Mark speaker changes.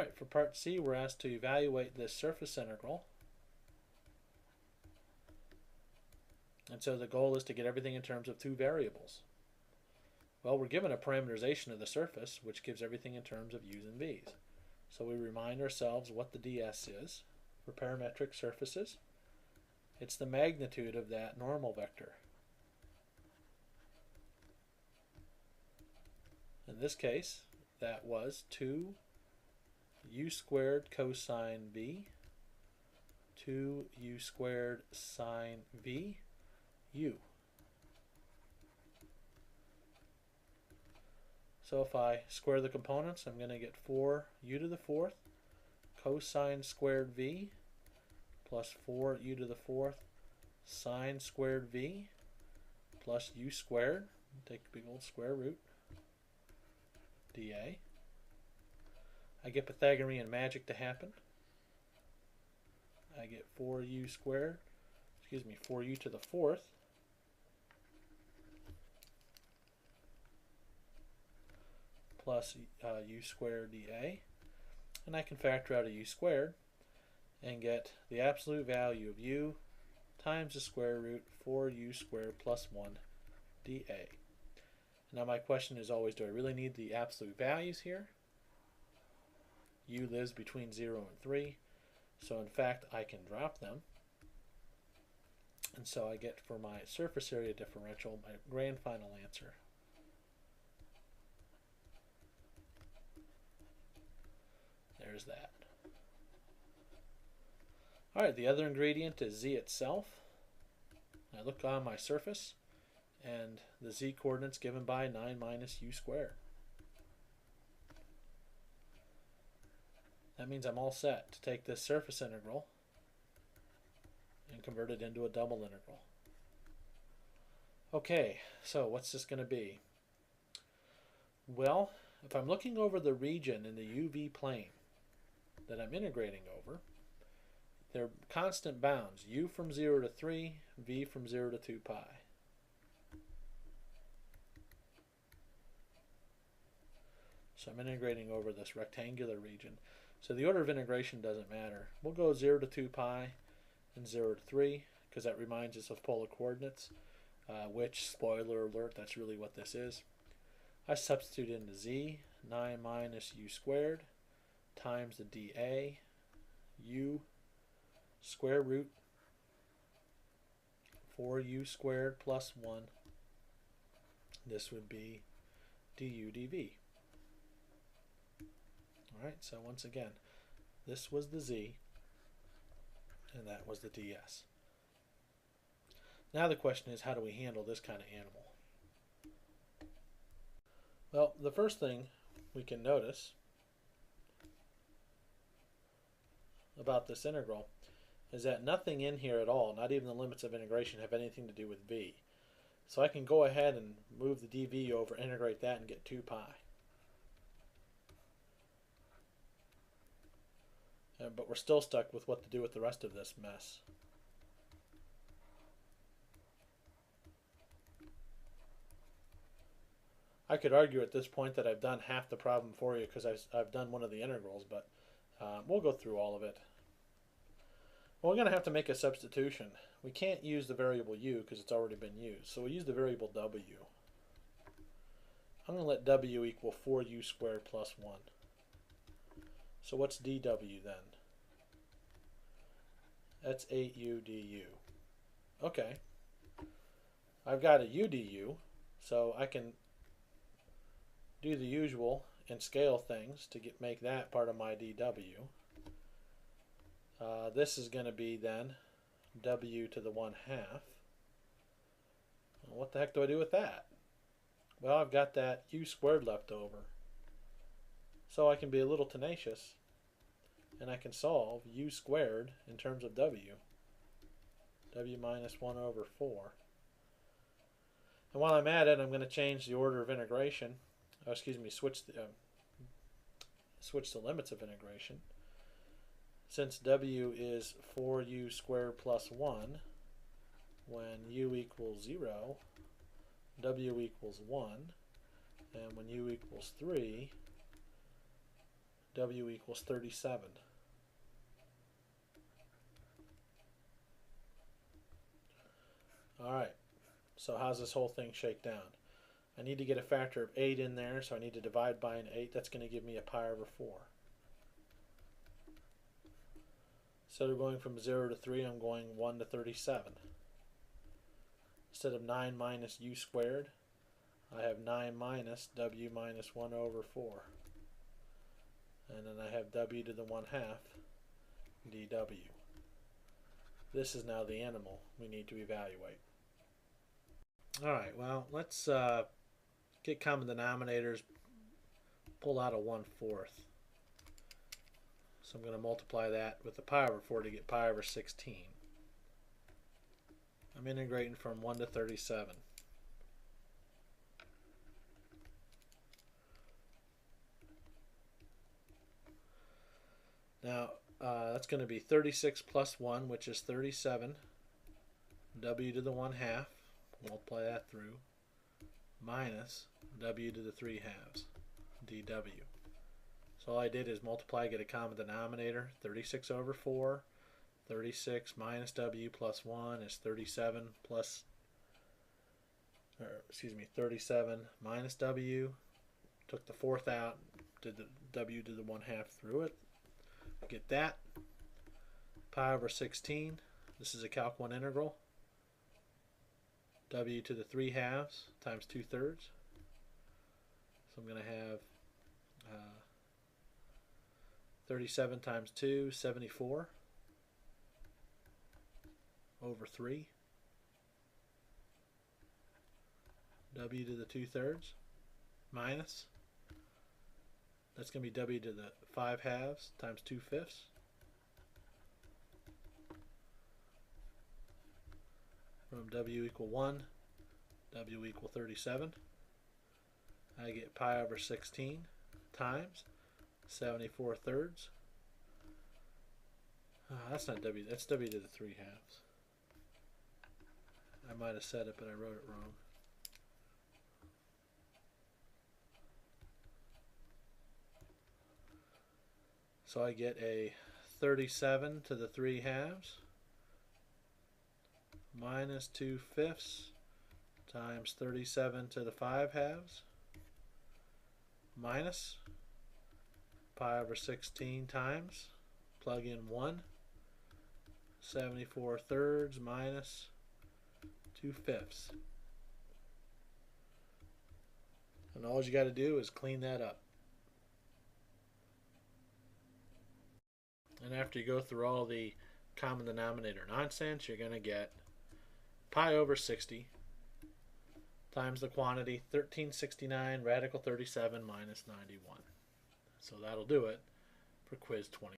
Speaker 1: Alright, for part C, we're asked to evaluate this surface integral. And so the goal is to get everything in terms of two variables. Well, we're given a parameterization of the surface, which gives everything in terms of u's and v's. So we remind ourselves what the ds is for parametric surfaces. It's the magnitude of that normal vector. In this case, that was 2 u squared cosine v, 2 u squared sine v, u. So if I square the components, I'm going to get 4 u to the fourth cosine squared v plus 4 u to the fourth sine squared v plus u squared, take a big old square root, dA. I get Pythagorean magic to happen. I get 4u squared, 4u to the fourth plus u squared dA. And I can factor out a u squared and get the absolute value of u times the square root 4u squared plus 1 dA. Now my question is always, do I really need the absolute values here? U lives between 0 and 3, so in fact I can drop them. And so I get for my surface area differential my grand final answer. There's that. Alright, the other ingredient is z itself. I look on my surface, and the z coordinates given by 9 minus u squared. That means I'm all set to take this surface integral and convert it into a double integral. Okay, so what's this going to be? Well, if I'm looking over the region in the UV plane that I'm integrating over, they're constant bounds, u from 0 to 3, v from 0 to 2 pi. So I'm integrating over this rectangular region. So the order of integration doesn't matter. We'll go 0 to 2 pi and 0 to 3 because that reminds us of polar coordinates, which, spoiler alert, that's really what this is. I substitute into z, 9 minus u squared times the dA, u square root 4u squared plus 1. This would be du dv. Alright, so once again, this was the z, and that was the ds. Now the question is, how do we handle this kind of animal? Well, the first thing we can notice about this integral is that nothing in here at all, not even the limits of integration, have anything to do with v. So I can go ahead and move the dv over, integrate that, and get 2 pi. But we're still stuck with what to do with the rest of this mess. I could argue at this point that I've done half the problem for you because I've done one of the integrals, but we'll go through all of it. Well, we're going to have to make a substitution. We can't use the variable u because it's already been used, so we'll use the variable w. I'm going to let w equal 4u squared plus 1. So what's dw then? That's 8u du. Okay. I've got a u du, so I can do the usual and scale things to make that part of my dw. This is going to be then w to the 1/2. Well, what the heck do I do with that? Well, I've got that u squared left over. So I can be a little tenacious, and I can solve u squared in terms of w. W minus 1 over 4. And while I'm at it, I'm going to change the order of integration. Switch the limits of integration. Since w is 4u squared plus 1, when u equals 0, w equals 1, and when u equals 3, W equals 37. Alright, so how's this whole thing shake down? I need to get a factor of 8 in there, so I need to divide by an 8. That's going to give me a pi over 4. Instead of going from 0 to 3, I'm going 1 to 37. Instead of 9 minus u squared, I have 9 minus w minus 1 over 4. And then I have w to the 1/2 dw. This is now the animal we need to evaluate. Alright, well, let's get common denominators, pull out a 1/4. So I'm going to multiply that with the pi over 4 to get pi over 16. I'm integrating from 1 to 37. Now, that's going to be 36 plus 1, which is 37. W to the 1/2, multiply that through, minus w to the 3/2 dw. So all I did is multiply, get a common denominator, 36 over 4. 36 minus w plus 1 is 37 37 minus w. Took the 4th out, did the w to the 1/2 through it. Get that. Pi over 16. This is a Calc 1 integral. W to the 3/2 times 2/3. So I'm going to have 37 times 2, 74 over 3. W to the 2/3 minus, that's going to be w to the 5/2 times 2/5. From w equal 1, w equal 37. I get pi over 16 times 74/3. That's not w, that's w to the 3/2. I might have said it, but I wrote it wrong. So I get a 37 to the 3/2 minus 2/5 times 37 to the 5/2 minus pi over 16 times, plug in 1, 74/3 minus 2/5. And all you got to do is clean that up. And after you go through all the common denominator nonsense, you're going to get pi over 60 times the quantity 1369 radical 37 minus 91. So that'll do it for quiz 20.